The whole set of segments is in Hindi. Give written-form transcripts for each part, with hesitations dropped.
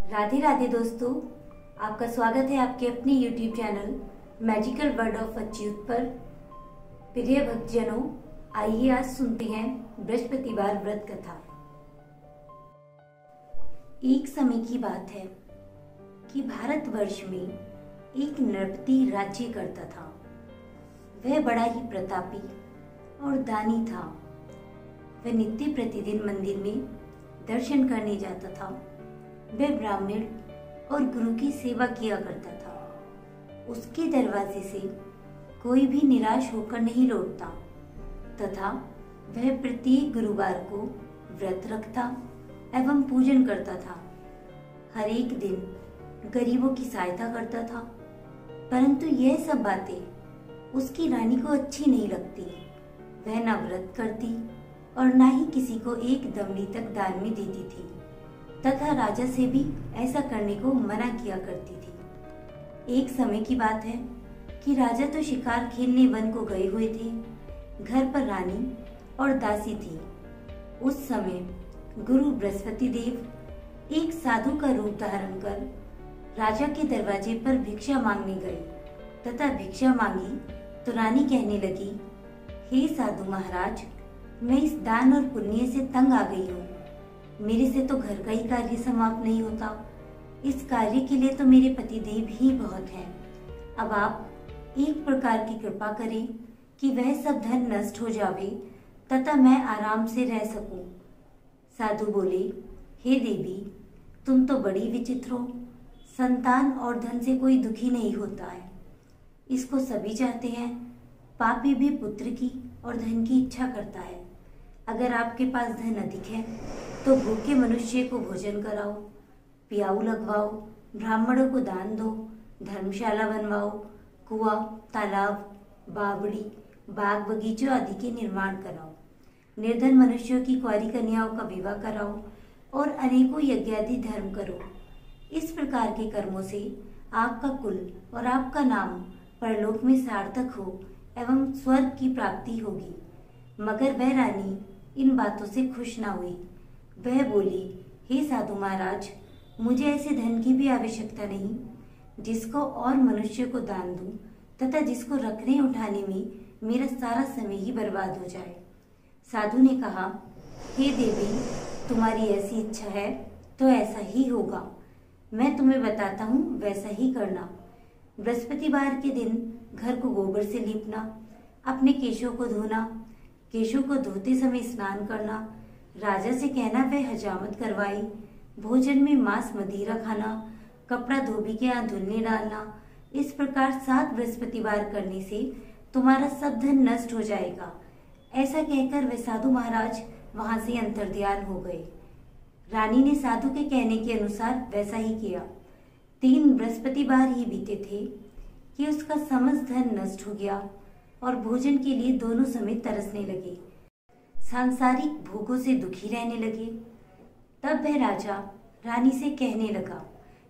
राधे राधे दोस्तों, आपका स्वागत है आपके अपने YouTube channel magical word of Achyut पर। प्रिय भक्तजनों, आइए आज सुनते हैं बृहस्पतिवार व्रत कथा। एक समय की बात है कि भारतवर्ष में एक नृपति राज्य करता था। वह बड़ा ही प्रतापी और दानी था। वह नित्य प्रतिदिन मंदिर में दर्शन करने जाता था। वह ब्राह्मण और गुरु की सेवा किया करता था। उसके दरवाजे से कोई भी निराश होकर नहीं लौटता तथा वह प्रत्येक गुरुवार को व्रत रखता एवं पूजन करता था। हर एक दिन गरीबों की सहायता करता था। परंतु यह सब बातें उसकी रानी को अच्छी नहीं लगती। वह न व्रत करती और न ही किसी को एक दमड़ी तक दान में देती थी तथा राजा से भी ऐसा करने को मना किया करती थी। एक समय की बात है कि राजा तो शिकार खेलने वन को गए हुए थे। घर पर रानी और दासी थी। उस समय गुरु बृहस्पति देव एक साधु का रूप धारण कर राजा के दरवाजे पर भिक्षा मांगने गए तथा भिक्षा मांगी तो रानी कहने लगी, हे साधु महाराज, मैं इस दान और पुण्य से तंग आ गई हूँ। मेरे से तो घर का ही कार्य समाप्त नहीं होता। इस कार्य के लिए तो मेरे पतिदेव ही बहुत हैं। अब आप एक प्रकार की कृपा करें कि वह सब धन नष्ट हो जावे तथा मैं आराम से रह सकूं। साधु बोले, हे देवी, तुम तो बड़ी विचित्र हो। संतान और धन से कोई दुखी नहीं होता है। इसको सभी चाहते हैं। पापी भी पुत्र की और धन की इच्छा करता है। अगर आपके पास धन अधिक है तो भूखे मनुष्य को भोजन कराओ, पियाऊ लगवाओ, ब्राह्मणों को दान दो, धर्मशाला बनवाओ, कुआं, तालाब, बावड़ी, बाग बगीचों आदि के निर्माण कराओ, निर्धन मनुष्यों की कुंवारी कन्याओं का विवाह कराओ और अनेकों यज्ञादि धर्म करो। इस प्रकार के कर्मों से आपका कुल और आपका नाम परलोक में सार्थक हो एवं स्वर्ग की प्राप्ति होगी। मगर वह रानी इन बातों से खुश न हुई। वह बोली, हे साधु महाराज, मुझे ऐसे धन की भी आवश्यकता नहीं जिसको और मनुष्य को दान दूं तथा जिसको रखने उठाने में मेरा सारा समय ही बर्बाद हो जाए। साधु ने कहा, हे देवी, तुम्हारी ऐसी इच्छा है तो ऐसा ही होगा। मैं तुम्हें बताता हूँ, वैसा ही करना। बृहस्पतिवार के दिन घर को गोबर से लीपना, अपने केशों को धोना, केशों को धोते समय स्नान करना, राजा से कहना वह हजामत करवाई, भोजन में मांस मदिरा खाना, कपड़ा धोबी के यहाँ धुलने डालना। इस प्रकार 7 बृहस्पतिवार करने से तुम्हारा सब धन नष्ट हो जाएगा। ऐसा कहकर वे साधु महाराज वहां से अंतर्ध्यान हो गए। रानी ने साधु के कहने के अनुसार वैसा ही किया। 3 बृहस्पतिवार ही बीते थे कि उसका समस्त धन नष्ट हो गया और भोजन के लिए दोनों समय तरसने लगे। सांसारिक भोगों से दुखी रहने लगे। तब वह राजा रानी से कहने लगा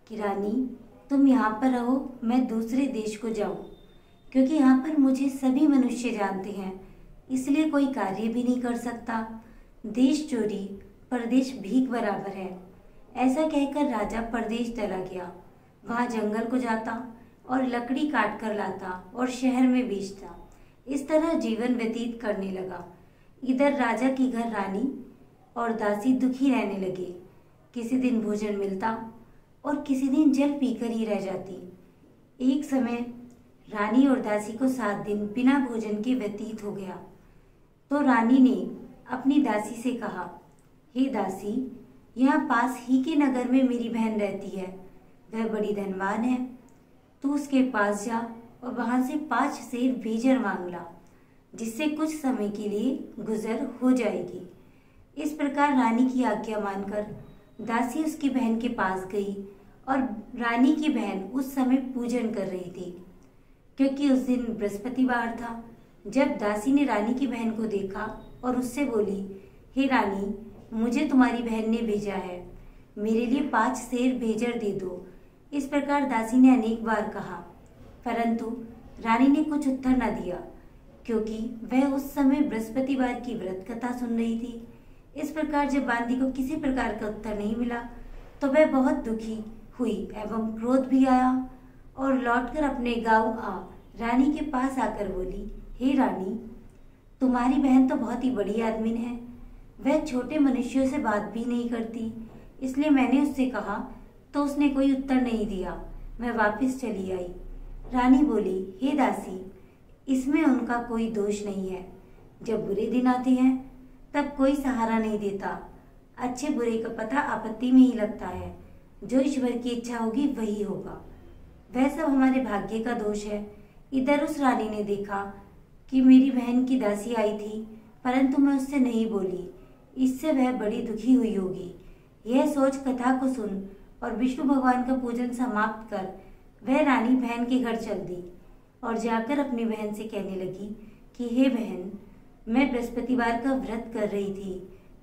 कि रानी, तुम यहाँ पर रहो, मैं दूसरे देश को जाऊं, क्योंकि यहाँ पर मुझे सभी मनुष्य जानते हैं, इसलिए कोई कार्य भी नहीं कर सकता। देश चोरी परदेश भीख बराबर है। ऐसा कहकर राजा परदेश चला गया। वहाँ जंगल को जाता और लकड़ी काट कर लाता और शहर में बेचता। इस तरह जीवन व्यतीत करने लगा। इधर राजा की घर रानी और दासी दुखी रहने लगे। किसी दिन भोजन मिलता और किसी दिन जल पीकर ही रह जाती। एक समय रानी और दासी को 7 दिन बिना भोजन के व्यतीत हो गया। तो रानी ने अपनी दासी से कहा, हे दासी, यहाँ पास ही के नगर में मेरी बहन रहती है। वह बड़ी धनवान है। तू उसके पास जा और वहां से 5 सेर भेजर मांग ला, जिससे कुछ समय के लिए गुजर हो जाएगी। इस प्रकार रानी की आज्ञा मानकर दासी उसकी बहन के पास गई और रानी की बहन उस समय पूजन कर रही थी, क्योंकि उस दिन बृहस्पतिवार था। जब दासी ने रानी की बहन को देखा और उससे बोली, हे रानी, मुझे तुम्हारी बहन ने भेजा है, मेरे लिए 5 सेर भेजर दे दो। इस प्रकार दासी ने अनेक बार कहा, परंतु रानी ने कुछ उत्तर न दिया, क्योंकि वह उस समय बृहस्पतिवार की व्रत कथा सुन रही थी। इस प्रकार जब बांदी को किसी प्रकार का उत्तर नहीं मिला तो वह बहुत दुखी हुई एवं क्रोध भी आया और लौटकर अपने गांव आ रानी के पास आकर बोली, हे रानी, तुम्हारी बहन तो बहुत ही बड़ी आदमी है। वह छोटे मनुष्यों से बात भी नहीं करती, इसलिए मैंने उससे कहा तो उसने कोई उत्तर नहीं दिया। मैं वापस चली आई। रानी बोली, हे दासी, इसमें उनका कोई दोष नहीं है। जब बुरे दिन आते हैं तब कोई सहारा नहीं देता। अच्छे बुरे का पता आपत्ति में ही लगता है। जो ईश्वर की इच्छा होगी वही होगा। वह सब हमारे भाग्य का दोष है। इधर उस रानी ने देखा कि मेरी बहन की दासी आई थी, परंतु मैं उससे नहीं बोली। इससे वह बड़ी दुखी हुई होगी। यह सोच कथा को सुन और विष्णु भगवान का पूजन समाप्त कर वह रानी बहन के घर चल दी और जाकर अपनी बहन से कहने लगी कि हे बहन, मैं बृहस्पतिवार का व्रत कर रही थी।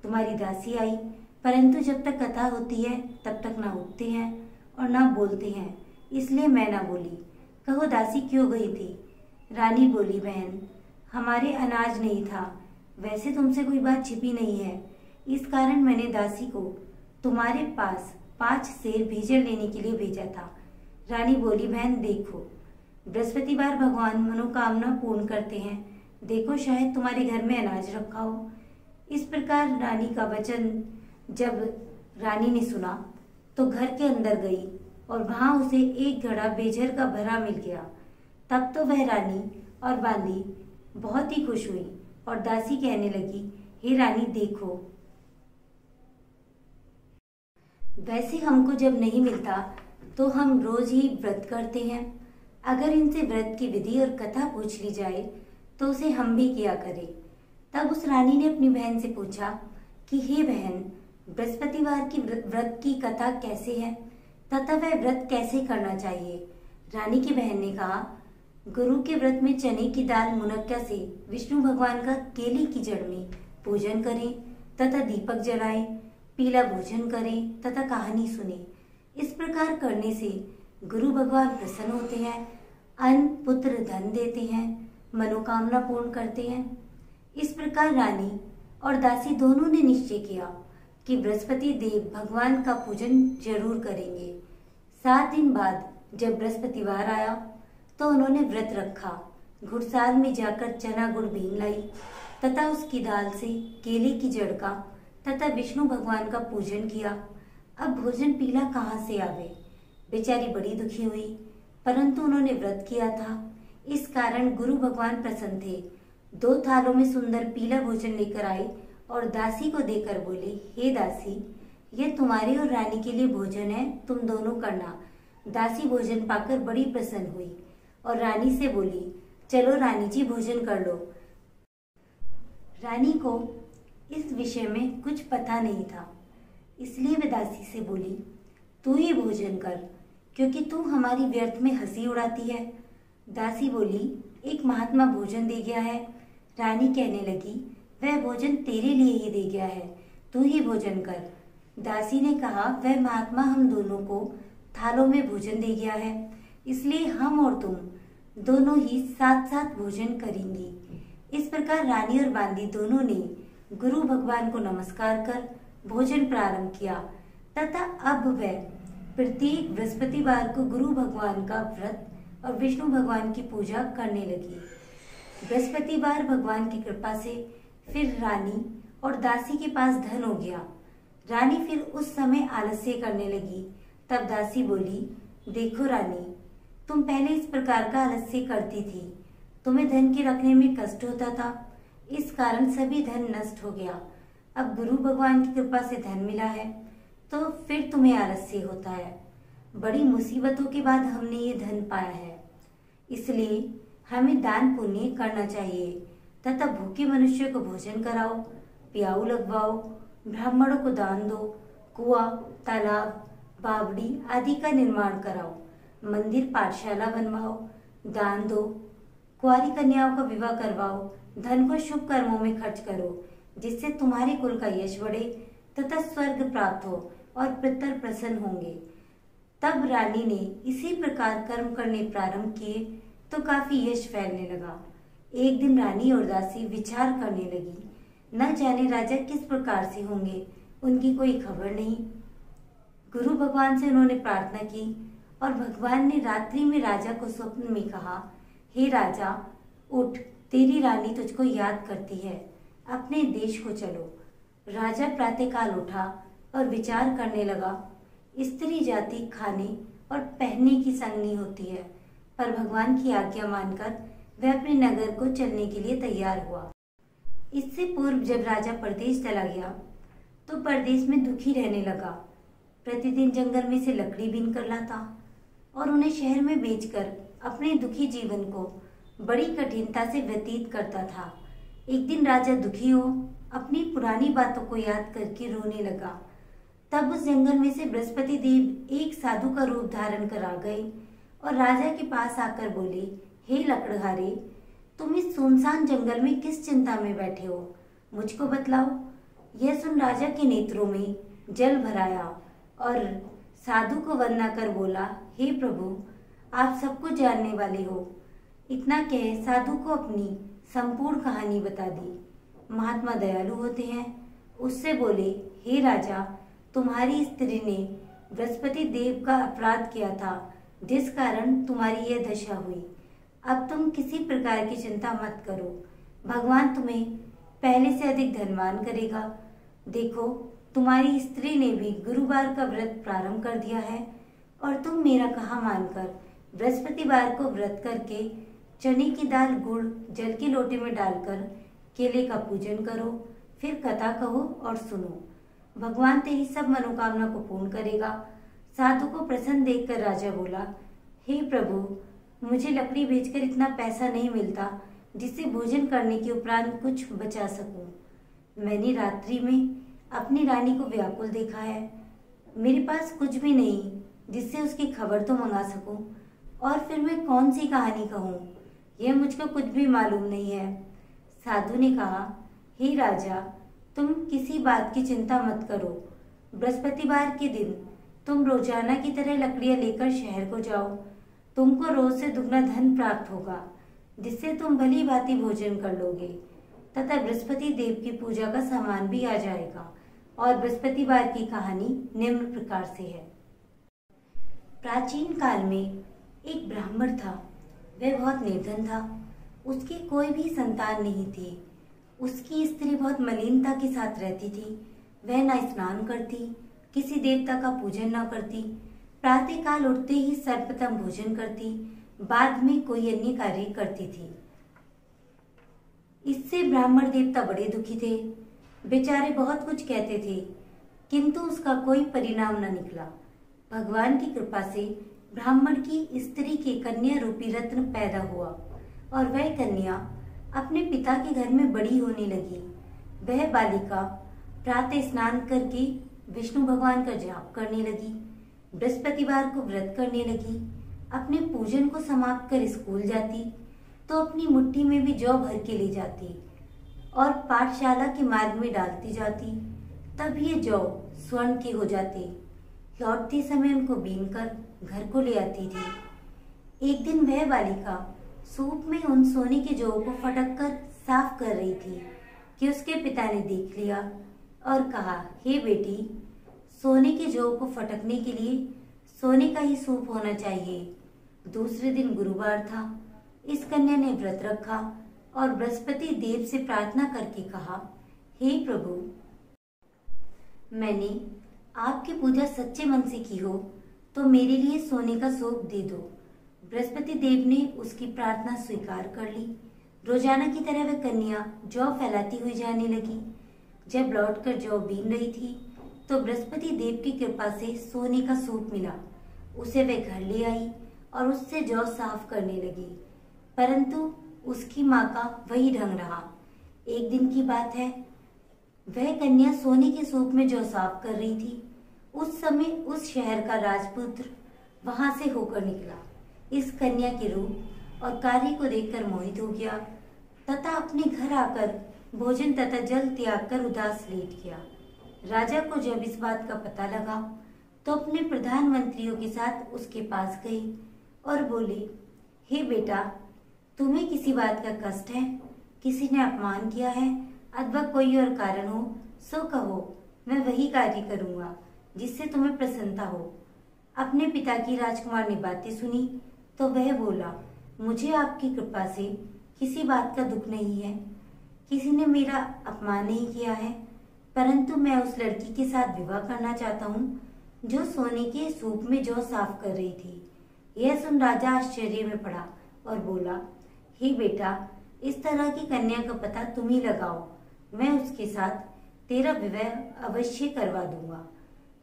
तुम्हारी दासी आई, परंतु जब तक कथा होती है तब तक ना उठते हैं और ना बोलते हैं, इसलिए मैं ना बोली। कहो दासी क्यों गई थी? रानी बोली, बहन, हमारे अनाज नहीं था। वैसे तुमसे कोई बात छिपी नहीं है, इस कारण मैंने दासी को तुम्हारे पास 5 सेर भीजन लेने के लिए भेजा था। रानी बोली, बहन देखो, बृहस्पतिवार भगवान मनोकामना पूर्ण करते हैं। देखो शायद तुम्हारे घर में अनाज रखा हो। इस प्रकार रानी का वचन जब रानी ने सुना तो घर के अंदर गई और वहां उसे एक घड़ा बेजर का भरा मिल गया। तब तो वह रानी और बांदी बहुत ही खुश हुई और दासी कहने लगी, हे रानी देखो, वैसे हमको जब नहीं मिलता तो हम रोज ही व्रत करते हैं। अगर इनसे व्रत की विधि और कथा पूछ ली जाए तो उसे हम भी किया करें। तब उस रानी ने अपनी बहन से पूछा कि हे बहन, बृहस्पतिवार की व्रत की कथा कैसे है तथा वह व्रत कैसे करना चाहिए? रानी की बहन ने कहा, गुरु के व्रत में चने की दाल मुनक्का से विष्णु भगवान का केले की जड़ में पूजन करें तथा दीपक जलाएं, पीला भोजन करें तथा कहानी सुने। इस प्रकार करने से गुरु भगवान प्रसन्न होते हैं, अन्न पुत्र धन देते हैं, मनोकामना पूर्ण करते हैं। इस प्रकार रानी और दासी दोनों ने निश्चय किया कि बृहस्पति देव भगवान का पूजन जरूर करेंगे। 7 दिन बाद जब बृहस्पतिवार आया तो उन्होंने व्रत रखा। घुड़साल में जाकर चना गुड़ भीन लाई तथा उसकी दाल से केले की जड़ का तथा विष्णु भगवान का पूजन किया। अब भोजन पीला कहाँ से आवे? बेचारी बड़ी दुखी हुई, परंतु उन्होंने व्रत किया था, इस कारण गुरु भगवान प्रसन्न थे। 2 थालों में सुंदर पीला भोजन लेकर आए और दासी को देकर बोले, हे दासी, ये तुम्हारे और रानी के लिए भोजन है, तुम दोनों करना। दासी भोजन पाकर बड़ी प्रसन्न हुई और रानी से बोली, चलो रानी जी भोजन कर लो। रानी को इस विषय में कुछ पता नहीं था, इसलिए वे दासी से बोली, तू ही भोजन कर, क्योंकि तू हमारी व्यर्थ में हंसी उड़ाती है। दासी बोली, एक महात्मा भोजन दे गया है। रानी कहने लगी, वह भोजन तेरे लिए ही दे गया है, तू ही भोजन कर। दासी ने कहा, वह महात्मा हम दोनों को थालों में भोजन दे गया है, इसलिए हम और तुम दोनों ही साथ साथ भोजन करेंगी। इस प्रकार रानी और बांदी दोनों ने गुरु भगवान को नमस्कार कर भोजन प्रारंभ किया तथा अब वह प्रत्येक बृहस्पतिवार को गुरु भगवान का व्रत और विष्णु भगवान की पूजा करने लगी। बृहस्पतिवार भगवान की कृपा से फिर रानी और दासी के पास धन हो गया। रानी फिर उस समय आलस्य करने लगी। तब दासी बोली, देखो रानी, तुम पहले इस प्रकार का आलस्य करती थी, तुम्हें धन के रखने में कष्ट होता था, इस कारण सभी धन नष्ट हो गया। अब गुरु भगवान की कृपा से धन मिला है तो फिर तुम्हें आलस्य होता है। बड़ी मुसीबतों के बाद हमने ये धन पाया है, इसलिए हमें दान पुण्य करना चाहिए तथा भूखे मनुष्य को भोजन कराओ, प्याऊ लगवाओ, ब्राह्मणों को दान दो, कुआं, तालाब, बावड़ी आदि का निर्माण कराओ, मंदिर पाठशाला बनवाओ, दान दो, कुंवारी कन्याओं का विवाह करवाओ, धन को शुभ कर्मों में खर्च करो, जिससे तुम्हारे कुल का यश बढ़े तथा स्वर्ग प्राप्त हो और पितर प्रसन्न होंगे। तब रानी ने इसी प्रकार कर्म करने प्रारंभ किए तो काफी यश फैलने लगा। एक दिन रानी और दासी विचार करने लगी। न जाने राजा किस प्रकार से होंगे, उनकी कोई खबर नहीं। गुरु भगवान से उन्होंने प्रार्थना की और भगवान ने रात्रि में राजा को स्वप्न में कहा, हे राजा, उठ, तेरी रानी तुझको याद करती है, अपने देश को चलो। राजा प्रातःकाल उठा और विचार करने लगा, स्त्री जाति खाने और पहनने की संगनी होती है, पर भगवान की आज्ञा मानकर वह अपने नगर को चलने के लिए तैयार हुआ। इससे पूर्व जब राजा परदेश चला गया तो परदेश में दुखी रहने लगा। प्रतिदिन जंगल में से लकड़ी बीन कर लाता और उन्हें शहर में बेचकर अपने दुखी जीवन को बड़ी कठिनता से व्यतीत करता था। एक दिन राजा दुखी हो अपनी पुरानी बातों को याद करके रोने लगा। तब उस जंगल में से बृहस्पति देव एक साधु का रूप धारण कर आ गए और राजा के पास आकर बोले, हे लकड़हारे, तुम इस सुनसान जंगल में किस चिंता में बैठे हो, मुझको बतलाओ। यह सुन राजा के नेत्रों में जल भर आया और साधु को वंदना कर बोला, हे प्रभु, आप सबको जानने वाले हो। इतना कह साधु को अपनी संपूर्ण कहानी बता दी। महात्मा दयालु होते हैं। उससे बोले, हे राजा, तुम्हारी स्त्री ने बृहस्पति देव का अपराध किया था, जिस कारण तुम्हारी यह दशा हुई। अब तुम किसी प्रकार की चिंता मत करो, भगवान तुम्हें पहले से अधिक धनवान करेगा। देखो, तुम्हारी स्त्री ने भी गुरुवार का व्रत प्रारंभ कर दिया है और तुम मेरा कहा मानकर बृहस्पतिवार को व्रत करके चने की दाल गुड़ जल के लोटे में डालकर केले का पूजन करो, फिर कथा कहो और सुनो। भगवान तेरी सब मनोकामना को पूर्ण करेगा। साधु को प्रसन्न देखकर राजा बोला, हे प्रभु, मुझे लकड़ी बेचकर इतना पैसा नहीं मिलता जिससे भोजन करने के उपरांत कुछ बचा सकूं। मैंने रात्रि में अपनी रानी को व्याकुल देखा है। मेरे पास कुछ भी नहीं जिससे उसकी खबर तो मंगा सकूं, और फिर मैं कौन सी कहानी कहूं, यह मुझको कुछ भी मालूम नहीं है। साधु ने कहा, हे राजा, तुम किसी बात की चिंता मत करो। बृहस्पतिवार के दिन तुम रोजाना की तरह लकड़ियां लेकर शहर को जाओ। तुमको रोज से दुगना धन प्राप्त होगा, जिससे तुम भली भांति भोजन कर लोगे तथा बृहस्पति देव की पूजा का सामान भी आ जाएगा। और बृहस्पतिवार की कहानी निम्न प्रकार से है। प्राचीन काल में एक ब्राह्मण था। वह बहुत निर्धन था। उसकी कोई भी संतान नहीं थी। उसकी स्त्री बहुत मलिनता के साथ रहती थी। वह न स्नान करती, किसी देवता का पूजन न करती, प्रातःकाल उठते ही सर्वप्रथम भोजन करती, बाद में कोई अन्य कार्य करती थी। इससे ब्राह्मण देवता बड़े दुखी थे। बेचारे बहुत कुछ कहते थे, किंतु उसका कोई परिणाम न निकला। भगवान की कृपा से ब्राह्मण की स्त्री के कन्या रूपी रत्न पैदा हुआ और वह कन्या अपने पिता के घर में बड़ी होने लगी। वह बालिका प्रातः स्नान करके विष्णु भगवान का जाप करने लगी, बृहस्पतिवार को व्रत करने लगी, अपने पूजन को समाप्त कर स्कूल जाती तो अपनी मुट्ठी में भी जौ भर के ले जाती और पाठशाला के मार्ग में डालती जाती। तब ये जौ स्वर्ण के हो जाते। लौटते समय उनको बीनकर घर को ले आती थी। एक दिन वह बालिका सूप में उन सोने के जौ को फटक कर साफ कर रही थी कि उसके पिता ने देख लिया और कहा, हे बेटी, सोने के जौ को फटकने के लिए सोने का ही सूप होना चाहिए। दूसरे दिन गुरुवार था। इस कन्या ने व्रत रखा और बृहस्पति देव से प्रार्थना करके कहा, हे प्रभु, मैंने आपकी पूजा सच्चे मन से की हो तो मेरे लिए सोने का सूप दे दो। बृहस्पति देव ने उसकी प्रार्थना स्वीकार कर ली। रोजाना की तरह वह कन्या जौ फैलाती हुई जाने लगी। जब लौटकर जौ बीन रही थी तो बृहस्पति देव की कृपा से सोने का सूप मिला। उसे वह घर ले आई और उससे जौ साफ करने लगी, परंतु उसकी माँ का वही ढंग रहा। एक दिन की बात है, वह कन्या सोने के सूप में जौ साफ कर रही थी। उस समय उस शहर का राजपुत्र वहां से होकर निकला। इस कन्या के रूप और कार्य को देखकर मोहित हो गया तथा अपने घर आकर भोजन तथा जल त्याग कर उदास लेट गया। राजा को जब इस बात का पता लगा तो अपने प्रधानमंत्रियों के साथ उसके पास गए और बोले, हे बेटा, तुम्हें किसी बात का कष्ट है, किसी ने अपमान किया है अथवा कोई और कारण हो सो कहो, मैं वही कार्य करूंगा। जिससे तुम्हें प्रसन्नता हो। अपने पिता की राजकुमार ने बातें सुनी तो वह बोला, मुझे आपकी कृपा से किसी बात का दुख नहीं है, किसी ने मेरा अपमान नहीं किया है, परंतु मैं उस लड़की के साथ विवाह करना चाहता हूँ जो सोने के सूप में जौ साफ कर रही थी। यह सुन राजा आश्चर्य में पड़ा और बोला, हे बेटा, इस तरह की कन्या का पता तुम ही लगाओ, मैं उसके साथ तेरा विवाह अवश्य करवा दूंगा।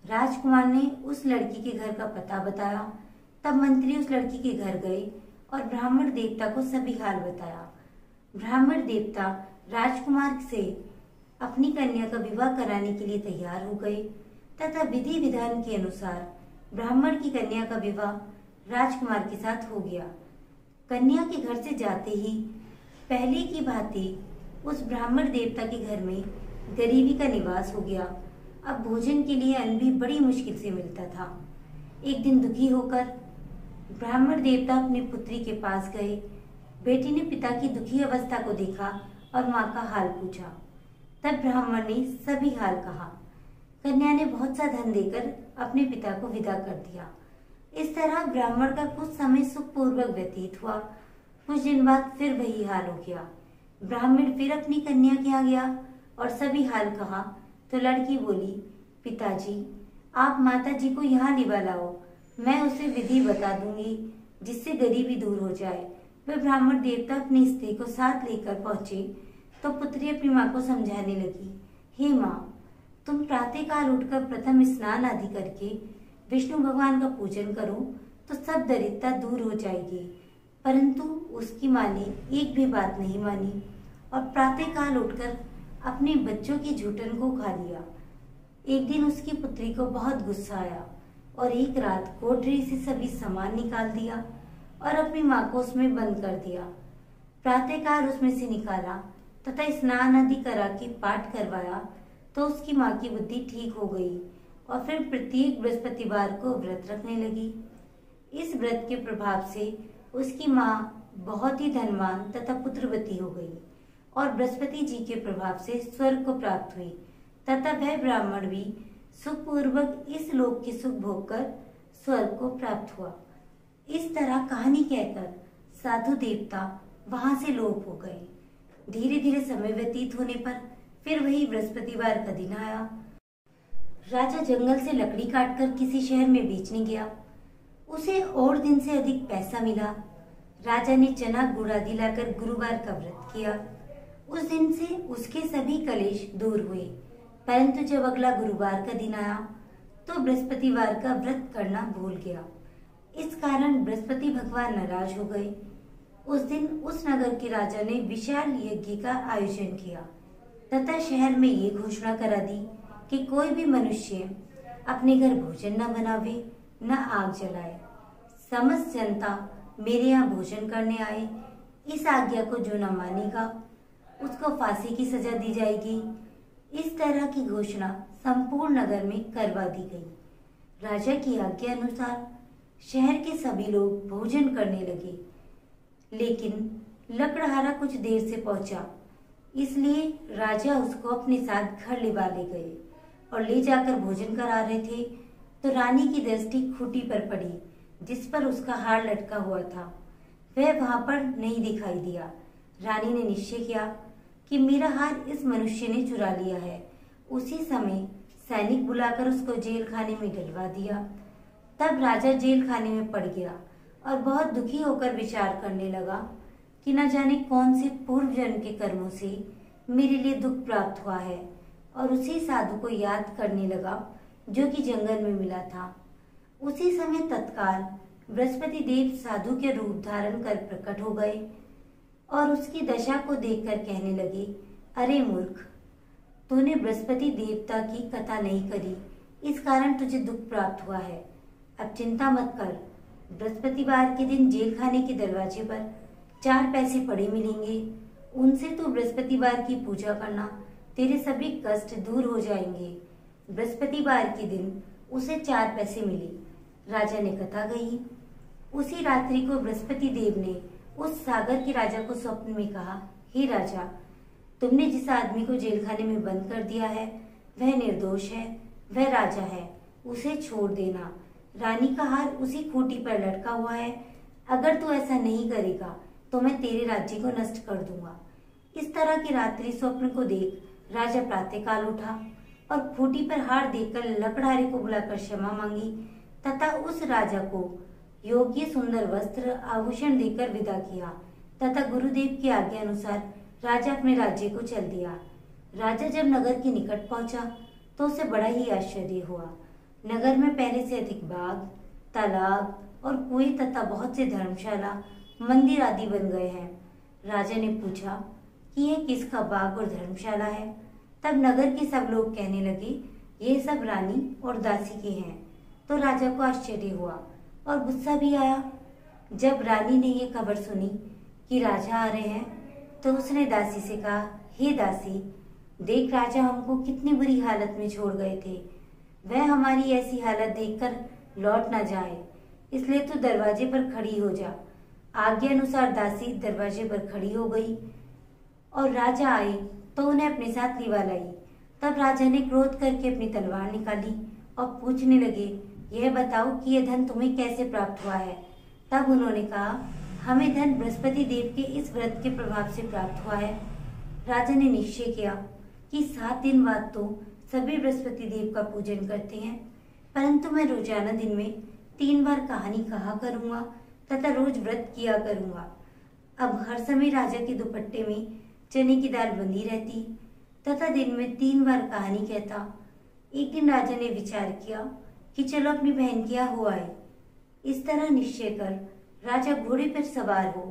राजकुमार ने उस लड़की के घर का पता बताया। तब मंत्री उस लड़की के घर गए और ब्राह्मण देवता को सभी हाल बताया। ब्राह्मण देवता राजकुमार से अपनी कन्या का विवाह कराने के लिए तैयार हो गए तथा विधि विधान के अनुसार ब्राह्मण की कन्या का विवाह राजकुमार के साथ हो गया। कन्या के घर से जाते ही पहले की भांति उस ब्राह्मण देवता के घर में गरीबी का निवास हो गया। अब भोजन के लिए अन्न भी बड़ी मुश्किल से मिलता था। एक दिन दुखी होकर ब्राह्मण देवता अपनी पुत्री के पास गए। बेटी ने पिता की दुखी अवस्था को देखा और माँ का हाल पूछा। तब ब्राह्मण ने सभी हाल कहा। कन्या ने बहुत सा धन देकर अपने पिता को विदा कर दिया। इस तरह ब्राह्मण का कुछ समय सुखपूर्वक व्यतीत हुआ। कुछ दिन बाद फिर वही हाल हो गया। ब्राह्मण फिर अपनी कन्या के यहाँ गया और सभी हाल कहा तो लड़की बोली, पिताजी, आप माता जी को यहाँ लिवा लाओ, मैं उसे विधि बता दूंगी जिससे गरीबी दूर हो जाए। वह ब्राह्मण देवता अपनी स्त्री को साथ लेकर पहुंचे तो पुत्री अपनी माँ को समझाने लगी, हे माँ, तुम प्रातः काल उठकर प्रथम स्नान आदि करके विष्णु भगवान का पूजन करो तो सब दरिद्रता दूर हो जाएगी। परंतु उसकी माँ ने एक भी बात नहीं मानी और प्रातः काल उठकर अपने बच्चों की झूठन को खा लिया। एक दिन उसकी पुत्री को बहुत गुस्सा आया और एक रात कोठरी से सभी सामान निकाल दिया और अपनी माँ को उसमें बंद कर दिया। प्रातःकाल उसमें से निकाला तथा स्नान आदि करा के पाठ करवाया तो उसकी माँ की बुद्धि ठीक हो गई और फिर प्रत्येक बृहस्पतिवार को व्रत रखने लगी। इस व्रत के प्रभाव से उसकी माँ बहुत ही धनवान तथा पुत्रवती हो गई और बृहस्पति जी के प्रभाव से स्वर्ग को प्राप्त हुई तथा वह ब्राह्मण भी सुखपूर्वक इस लोक के सुख भोग कर स्वर्ग को प्राप्त हुआ। इस तरह कहानी कहकर साधु देवता वहां से लोप हो गए। धीरे धीरे समय व्यतीत होने पर फिर वही बृहस्पतिवार का दिन आया। राजा जंगल से लकड़ी काटकर किसी शहर में बेचने गया। उसे और दिन से अधिक पैसा मिला। राजा ने चना गुड़ आदि लाकर गुरुवार का व्रत किया। उस दिन से उसके सभी कलेश दूर हुए। परंतु जब अगला गुरुवार का दिन आया तो बृहस्पतिवार का व्रत करना भूल गया। इस कारण बृहस्पति भगवान नाराज हो गए। उस दिन उस नगर के राजा ने विशाल यज्ञ का आयोजन किया तथा शहर में ये घोषणा करा दी कि कोई भी मनुष्य अपने घर भोजन न बनावे न आग जलाए। समस्त जनता मेरे यहाँ भोजन करने आए। इस आज्ञा को जो न मानेगा उसको फांसी की सजा दी जाएगी। इस तरह की घोषणा संपूर्ण नगर में करवा दी गई। राजा की आज्ञा अनुसार शहर के सभी लोग भोजन करने लगे, लेकिन लकड़हारा कुछ देर से पहुंचा, इसलिए राजा उसको अपने साथ घर लिवा ले गए और ले जाकर भोजन करा रहे थे तो रानी की दृष्टि खूंटी पर पड़ी जिस पर उसका हार लटका हुआ था। वह वहां पर नहीं दिखाई दिया। रानी ने निश्चय किया कि मेरा हार इस मनुष्य ने चुरा लिया है। उसी समय सैनिक बुलाकर उसको जेल खाने में डलवा दिया। तब राजा जेल खाने में पड़ गया और बहुत दुखी होकर विचार करने लगा कि न जाने कौन से पूर्व जन्म के कर्मों से मेरे लिए दुख प्राप्त हुआ है, और उसी साधु को याद करने लगा जो कि जंगल में मिला था। उसी समय तत्काल बृहस्पति देव साधु के रूप धारण कर प्रकट हो गए और उसकी दशा को देखकर कहने लगे, अरे मूर्ख, तूने बृहस्पति देवता की कथा नहीं करी, इस कारण तुझे दुख प्राप्त हुआ है। अब चिंता मत कर, बृहस्पतिवार के दिन जेल खाने के दरवाजे पर 4 पैसे पड़े मिलेंगे, उनसे तू बृहस्पतिवार की पूजा करना, तेरे सभी कष्ट दूर हो जाएंगे। बृहस्पतिवार के दिन उसे 4 पैसे मिले। राजा ने कथा कही। उसी रात्रि को बृहस्पति देव ने उस सागर के राजा को स्वप्न में कहा, हे राजा, तुमने जिस आदमी को जेल खाने में बंद कर दिया है वह निर्दोष है, वह राजा है। उसे छोड़ देना। रानी का हार उसी खूंटी पर लटका हुआ है। अगर तू ऐसा नहीं करेगा तो मैं तेरे राज्य को नष्ट कर दूंगा। इस तरह के रात्रि स्वप्न को देख राजा प्रातःकाल उठा और खूंटी पर हार देखकर लकड़हारे को बुलाकर क्षमा मांगी तथा उस राजा को योग्य सुंदर वस्त्र आभूषण देकर विदा किया तथा गुरुदेव की आज्ञा अनुसार राजा अपने राज्य को चल दिया। राजा जब नगर के निकट पहुंचा तो उसे बड़ा ही आश्चर्य हुआ। नगर में पहले से अधिक बाग, तालाब और कुएं तथा बहुत से धर्मशाला, मंदिर आदि बन गए हैं। राजा ने पूछा कि यह किसका बाग और धर्मशाला है। तब नगर के सब लोग कहने लगे, ये सब रानी और दासी के हैं। तो राजा को आश्चर्य हुआ और गुस्सा भी आया। जब रानी ने यह खबर सुनी कि राजा आ रहे हैं तो उसने दासी से कहा, हे दासी, देख राजा हमको कितनी बुरी हालत में छोड़ गए थे। वह हमारी ऐसी हालत देखकर लौट ना जाए, इसलिए तू दरवाजे पर खड़ी हो जा। आज्ञा अनुसार दासी दरवाजे पर खड़ी हो गई और राजा आए तो उन्हें अपने साथ लिवा लाई। तब राजा ने क्रोध करके अपनी तलवार निकाली और पूछने लगे, यह बताओ कि यह धन तुम्हें कैसे प्राप्त हुआ है। तब उन्होंने कहा, हमें धन बृहस्पति देव के इस व्रत के प्रभाव से प्राप्त हुआ है। राजा ने निश्चय किया कि 7 दिन बाद तो सभी बृहस्पति देव का पूजन करते हैं, परंतु मैं रोजाना दिन में 3 बार कहानी कहा करूंगा तथा रोज व्रत किया करूंगा। अब हर समय राजा के दुपट्टे में चने की दाल बंधी रहती तथा दिन में 3 बार कहानी कहता। एक दिन राजा ने विचार किया कि चलो अपनी बहन के यहाँ हो आए। इस तरह निश्चय कर राजा घोड़े पर सवार हो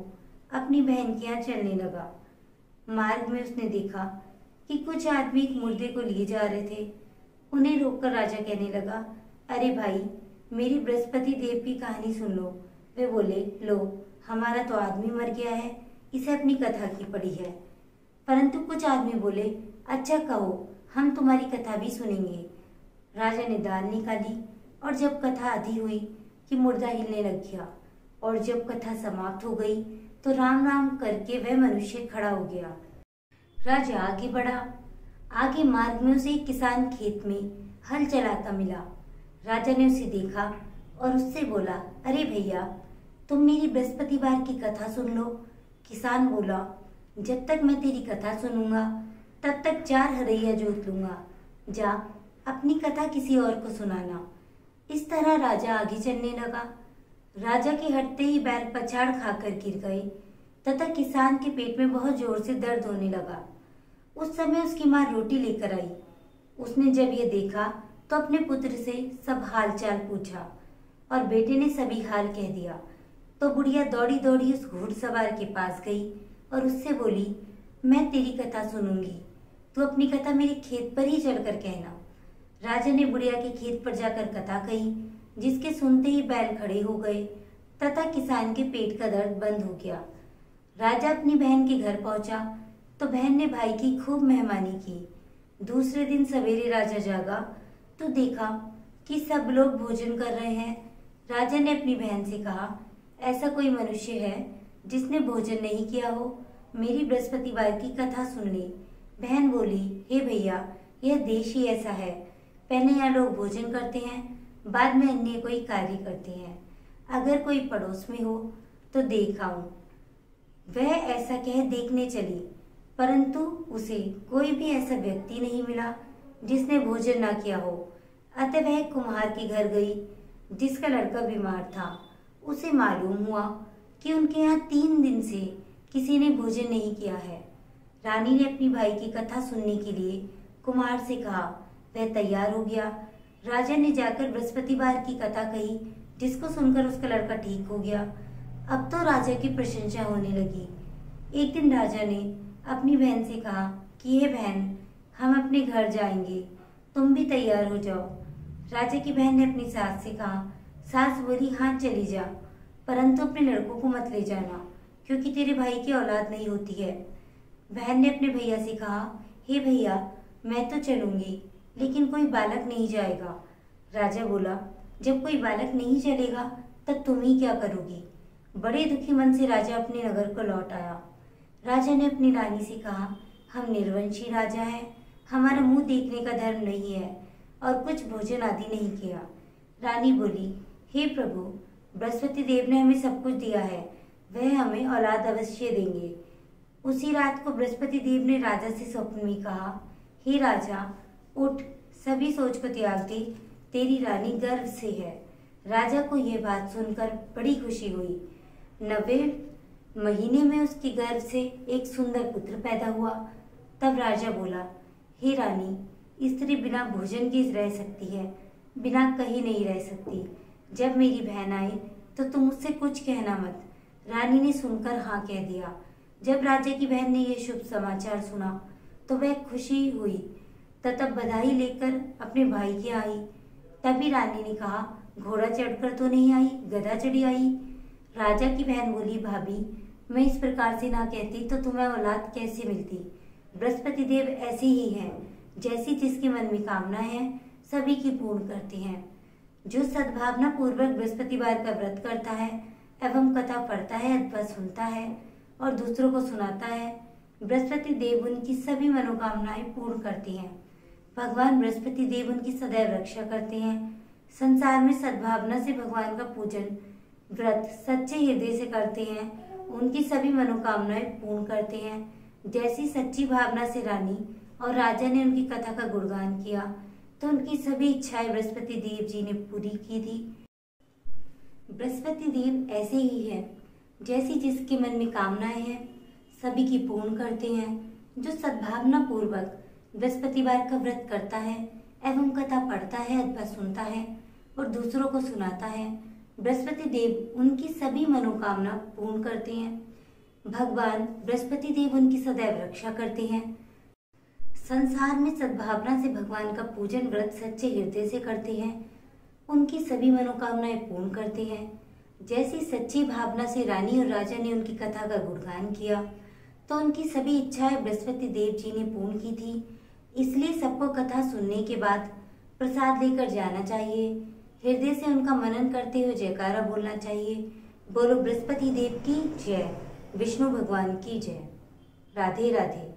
अपनी बहन के यहाँ चलने लगा। मार्ग में उसने देखा कि कुछ आदमी एक मुर्दे को लिए जा रहे थे। उन्हें रोककर राजा कहने लगा, अरे भाई, मेरी बृहस्पति देव की कहानी सुन लो। वे बोले, लो, हमारा तो आदमी मर गया है, इसे अपनी कथा की पड़ी है। परंतु कुछ आदमी बोले, अच्छा कहो, हम तुम्हारी कथा भी सुनेंगे। राजा ने दाल निकाली और जब कथा आधी हुई कि मुर्दा हिलने लग गया और जब कथा समाप्त हो गई तो राम राम करके वह मनुष्य खड़ा हो गया। राजा आगे बढ़ा। आगे मार्ग में उसे एक किसान खेत में हल चलाता मिला। राजा ने उसे देखा और उससे बोला, अरे भैया, तुम मेरी बृहस्पतिवार की कथा सुन लो। किसान बोला, जब तक मैं तेरी कथा सुनूंगा तब तक 4 हरैया जोत लूंगा। जा, अपनी कथा किसी और को सुनाना। इस तरह राजा आगे चलने लगा। राजा के हटते ही बैल पछाड़ खाकर गिर गए तथा किसान के पेट में बहुत जोर से दर्द होने लगा। उस समय उसकी माँ रोटी लेकर आई। उसने जब ये देखा तो अपने पुत्र से सब हाल चाल पूछा और बेटे ने सभी हाल कह दिया। तो बुढ़िया दौड़ी दौड़ी उस घुड़सवार के पास गई और उससे बोली, मैं तेरी कथा सुनूंगी, तू अपनी कथा मेरे खेत पर ही चढ़कर कहना। राजा ने बुढ़िया के खेत पर जाकर कथा कही, जिसके सुनते ही बैल खड़े हो गए तथा किसान के पेट का दर्द बंद हो गया। राजा अपनी बहन के घर पहुंचा तो बहन ने भाई की खूब मेहमानी की। दूसरे दिन सवेरे राजा जागा तो देखा कि सब लोग भोजन कर रहे हैं। राजा ने अपनी बहन से कहा, ऐसा कोई मनुष्य है जिसने भोजन नहीं किया हो, मेरी बृहस्पतिवार की कथा सुन ले। बहन बोली, हे भैया, यह देश ही ऐसा है, पहले यहाँ लोग भोजन करते हैं, बाद में अन्य कोई कार्य करते हैं। अगर कोई पड़ोस में हो तो देख आऊं। वह ऐसा कह देखने चली, परंतु उसे कोई भी ऐसा व्यक्ति नहीं मिला जिसने भोजन न किया हो। अतः वह कुम्हार के घर गई जिसका लड़का बीमार था। उसे मालूम हुआ कि उनके यहाँ 3 दिन से किसी ने भोजन नहीं किया है। रानी ने अपनी भाई की कथा सुनने के लिए कुम्हार से कहा। वह तैयार हो गया। राजा ने जाकर बृहस्पतिवार की कथा कही, जिसको सुनकर उसका लड़का ठीक हो गया। अब तो राजा की प्रशंसा होने लगी। एक दिन राजा ने अपनी बहन से कहा कि ये बहन, हम अपने घर जाएंगे, तुम भी तैयार हो जाओ। राजा की बहन ने अपनी सास से कहा। सास बोली, हाँ चली जा, परंतु अपने लड़कों को मत ले जाना, क्योंकि तेरे भाई की औलाद नहीं होती है। बहन ने अपने भैया से कहा, हे भैया, मैं तो चलूंगी, लेकिन कोई बालक नहीं जाएगा। राजा बोला, जब कोई बालक नहीं चलेगा तब तुम ही क्या करोगी। बड़े दुखी मन से राजा अपने नगर को लौट आया। राजा ने अपनी रानी से कहा, हम निर्वंशी राजा हैं, हमारा मुंह देखने का धर्म नहीं है और कुछ भोजन आदि नहीं किया। रानी बोली, हे प्रभु, बृहस्पति देव ने हमें सब कुछ दिया है, वह हमें औलाद अवश्य देंगे। उसी रात को बृहस्पति देव ने राजा से स्वप्न में कहा, हे राजा, उठ, सभी सोच को त्याग दे, तेरी रानी गर्भ से है। राजा को यह बात सुनकर बड़ी खुशी हुई। 90 महीने में उसके गर्भ से एक सुंदर पुत्र पैदा हुआ। तब राजा बोला, हे रानी, स्त्री बिना भोजन के रह सकती है, बिना कहीं नहीं रह सकती। जब मेरी बहन आई तो तुम उससे कुछ कहना मत। रानी ने सुनकर हाँ कह दिया। जब राजा की बहन ने यह शुभ समाचार सुना तो वह खुशी हुई तथा बधाई लेकर अपने भाई के आई। तभी रानी ने कहा, घोड़ा चढ़कर तो नहीं आई, गधा चढ़ी आई। राजा की बहन बोली, भाभी, मैं इस प्रकार से ना कहती तो तुम्हें औलाद कैसे मिलती। बृहस्पति देव ऐसे ही हैं, जैसी जिसके मन में कामना है सभी की पूर्ण करते हैं। जो सद्भावना पूर्वक बृहस्पतिवार का व्रत करता है एवं कथा पढ़ता है अथवा सुनता है और दूसरों को सुनाता है, बृहस्पति देव उनकी सभी मनोकामनाएं पूर्ण करते हैं। भगवान बृहस्पति देव उनकी सदैव रक्षा करते हैं। संसार में सद्भावना से भगवान का पूजन व्रत सच्चे हृदय से करते हैं, उनकी सभी मनोकामनाएं पूर्ण करते हैं। जैसी सच्ची भावना से रानी और राजा ने उनकी कथा का गुणगान किया तो उनकी सभी इच्छाएं बृहस्पति देव जी ने पूरी की थी। बृहस्पति देव ऐसे ही है, जैसी जिसके मन में कामनाएं हैं सभी की पूर्ण करते हैं। जो सद्भावना पूर्वक बृहस्पतिवार का व्रत करता है एवं कथा पढ़ता है अथवा सुनता है और दूसरों को सुनाता है, बृहस्पति देव उनकी सभी मनोकामना पूर्ण करते हैं। भगवान बृहस्पति देव उनकी सदैव रक्षा करते हैं। संसार में सद्भावना से भगवान का पूजन व्रत सच्चे हृदय से करते हैं, उनकी सभी मनोकामनाएं पूर्ण करते हैं। जैसी सच्ची भावना से रानी और राजा ने उनकी कथा का गुणगान किया तो उनकी सभी इच्छाएं बृहस्पति देव जी ने पूर्ण की थी। इसलिए सबको कथा सुनने के बाद प्रसाद लेकर जाना चाहिए। हृदय से उनका मनन करते हुए जयकारा बोलना चाहिए। बोलो बृहस्पति देव की जय, विष्णु भगवान की जय। राधे राधे।